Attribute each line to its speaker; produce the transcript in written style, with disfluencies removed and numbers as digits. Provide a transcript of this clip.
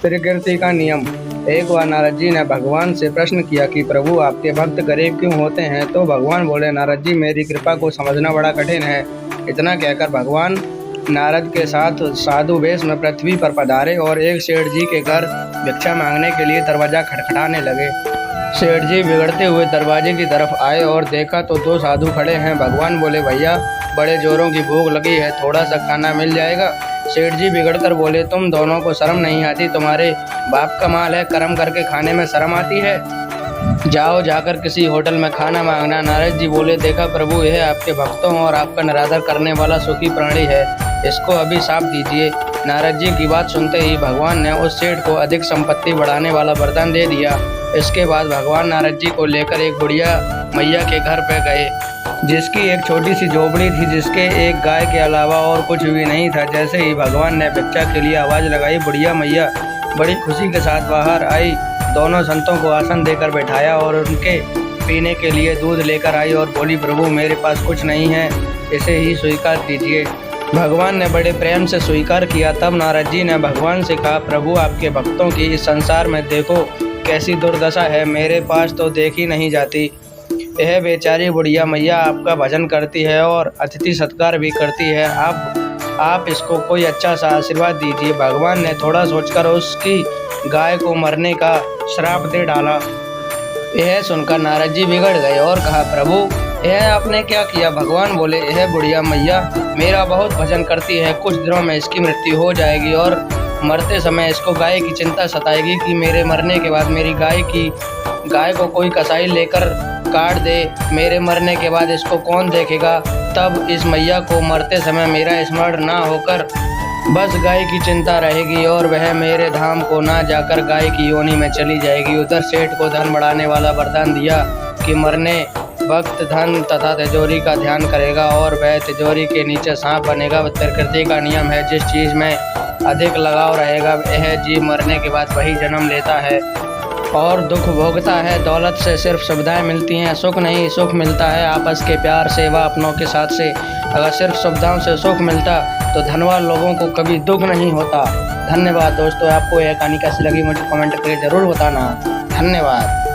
Speaker 1: प्रकृति का नियम। एक बार नारद जी ने भगवान से प्रश्न किया कि प्रभु, आपके भक्त गरीब क्यों होते हैं? तो भगवान बोले, नारद जी, मेरी कृपा को समझना बड़ा कठिन है। इतना कहकर भगवान नारद के साथ साधु वेश में पृथ्वी पर पधारे और एक सेठ जी के घर भिक्षा मांगने के लिए दरवाजा खटखटाने लगे। सेठ जी बिगड़ते हुए दरवाजे की तरफ आए और देखा तो दो साधु खड़े हैं। भगवान बोले, भैया, बड़े जोरों की भूख लगी है, थोड़ा सा खाना मिल जाएगा? सेठ जी बिगड़कर बोले, तुम दोनों को शर्म नहीं आती? तुम्हारे बाप का माल है, कर्म करके खाने में शर्म आती है? जाओ, जाकर किसी होटल में खाना मांगना। नारद जी बोले, देखा प्रभु, यह आपके भक्तों और आपका निरादर करने वाला सुखी प्राणी है, इसको अभी शाप दीजिए। नारद जी की बात सुनते ही भगवान ने उस सेठ को अधिक संपत्ति बढ़ाने वाला वरदान दे दिया। इसके बाद भगवान नारद जी को लेकर एक बुढ़िया मैया के घर पे गए, जिसकी एक छोटी सी झोपड़ी थी, जिसके एक गाय के अलावा और कुछ भी नहीं था। जैसे ही भगवान ने भिक्षा के लिए आवाज़ लगाई, बुढ़िया मैया बड़ी खुशी के साथ बाहर आई, दोनों संतों को आसन देकर बैठाया और उनके पीने के लिए दूध लेकर आई और बोली, प्रभु, मेरे पास कुछ नहीं है, इसे ही स्वीकार कीजिए। भगवान ने बड़े प्रेम से स्वीकार किया। तब नारद जी ने भगवान से कहा, प्रभु, आपके भक्तों की इस संसार में देखो कैसी दुर्दशा है, मेरे पास तो देखी नहीं जाती। यह बेचारी बुढ़िया मैया आपका भजन करती है और अतिथि सत्कार भी करती है, आप इसको कोई अच्छा सा आशीर्वाद दीजिए। भगवान ने थोड़ा सोचकर उसकी गाय को मरने का श्राप दे डाला। यह सुनकर नारद जी बिगड़ गए और कहा, प्रभु, यह आपने क्या किया? भगवान बोले, यह बुढ़िया मैया मेरा बहुत भजन करती है, कुछ दिनों में इसकी मृत्यु हो जाएगी और मरते समय इसको गाय की चिंता सताएगी कि मेरे मरने के बाद मेरी गाय को कोई कसाई लेकर काट दे, मेरे मरने के बाद इसको कौन देखेगा? तब इस मैया को मरते समय मेरा स्मरण ना होकर बस गाय की चिंता रहेगी और वह मेरे धाम को ना जाकर गाय की योनि में चली जाएगी। उधर सेठ को धन बढ़ाने वाला वरदान दिया कि मरने वक्त धन तथा तिजोरी का ध्यान करेगा और वह तिजोरी के नीचे सांप बनेगा। प्रकृति का नियम है, जिस चीज़ में अधिक लगाव रहेगा यह जीव मरने के बाद वही जन्म लेता है और दुख भोगता है। दौलत से सिर्फ सुविधाएं मिलती हैं, सुख नहीं। सुख मिलता है आपस के प्यार, सेवा, अपनों के साथ से। अगर सिर्फ सुविधाओं से सुख मिलता तो धनवान लोगों को कभी दुख नहीं होता। धन्यवाद दोस्तों, आपको यह कहानी कैसी लगी मुझे कमेंट करके ज़रूर बताना। धन्यवाद।